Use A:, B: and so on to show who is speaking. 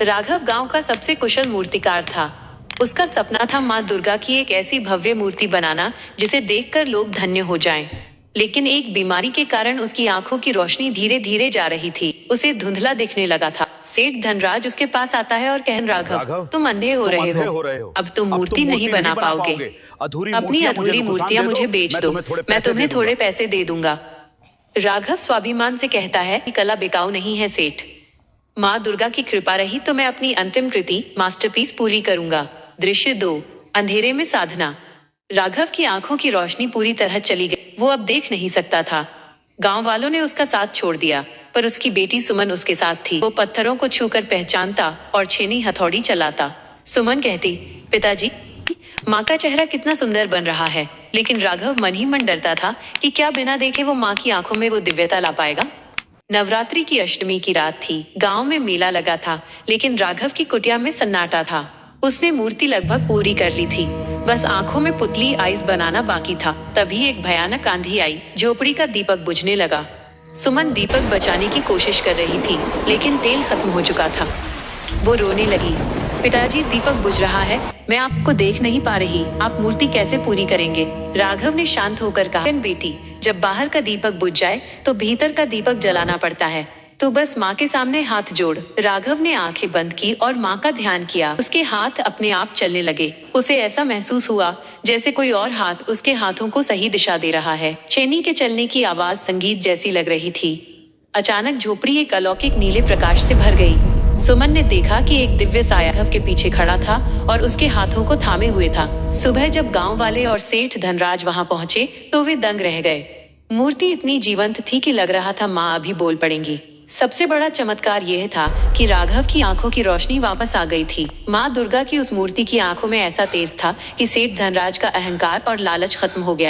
A: राघव गांव का सबसे कुशल मूर्तिकार था। उसका सपना था माँ दुर्गा की एक ऐसी भव्य मूर्ति बनाना जिसे देखकर लोग धन्य हो जाएं। लेकिन एक बीमारी के कारण उसकी आंखों की रोशनी धीरे धीरे जा रही थी। उसे धुंधला दिखने लगा था। सेठ धनराज उसके पास आता है और कहन राघव, तुम अंधे हो रहे हो। अब तुम मूर्ति नहीं बना पाओगे। अपनी अधूरी मूर्तियां मुझे बेच दो, मैं तुम्हें थोड़े पैसे दे दूंगा। राघव स्वाभिमान से कहता है कि कला बिकाऊ नहीं है सेठ। माँ दुर्गा की कृपा रही तो मैं अपनी अंतिम कृति मास्टरपीस पूरी करूंगा। दृश्य 2, अंधेरे में साधना। राघव की आंखों की रोशनी पूरी तरह चली गई। वो अब देख नहीं सकता था। गांव वालों ने उसका साथ छोड़ दिया, पर उसकी बेटी सुमन उसके साथ थी। वो पत्थरों को छूकर पहचानता और छेनी हथौड़ी चलाता। सुमन कहती, पिताजी, माँ का चेहरा कितना सुंदर बन रहा है। लेकिन राघव मन ही मन डरता था कि क्या बिना देखे वो माँ की आंखों में वो दिव्यता ला पाएगा। नवरात्रि की अष्टमी की रात थी। गांव में मेला लगा था, लेकिन राघव की कुटिया में सन्नाटा था। उसने मूर्ति लगभग पूरी कर ली थी, बस आंखों में पुतली आइस बनाना बाकी था। तभी एक भयानक आंधी आई। झोपड़ी का दीपक बुझने लगा। सुमन दीपक बचाने की कोशिश कर रही थी, लेकिन तेल खत्म हो चुका था। वो रोने लगी, पिताजी, दीपक बुझ रहा है, मैं आपको देख नहीं पा रही, आप मूर्ति कैसे पूरी करेंगे। राघव ने शांत होकर कहा, बेटी, जब बाहर का दीपक बुझ जाए तो भीतर का दीपक जलाना पड़ता है। तो बस माँ के सामने हाथ जोड़। राघव ने आंखें बंद की और माँ का ध्यान किया। उसके हाथ अपने आप चलने लगे। उसे ऐसा महसूस हुआ जैसे कोई और हाथ उसके हाथों को सही दिशा दे रहा है। छेनी के चलने की आवाज संगीत जैसी लग रही थी। अचानक झोपड़ी एक अलौकिक नीले प्रकाश से भर गई। सुमन ने देखा कि एक दिव्य साया राघव के पीछे खड़ा था और उसके हाथों को थामे हुए था। सुबह जब गांव वाले और सेठ धनराज वहां पहुंचे तो वे दंग रह गए। मूर्ति इतनी जीवंत थी कि लग रहा था माँ अभी बोल पड़ेंगी। सबसे बड़ा चमत्कार यह था कि राघव की आंखों की रोशनी वापस आ गई थी। माँ दुर्गा की उस मूर्ति की आंखों में ऐसा तेज था कि सेठ धनराज का अहंकार और लालच खत्म हो गया।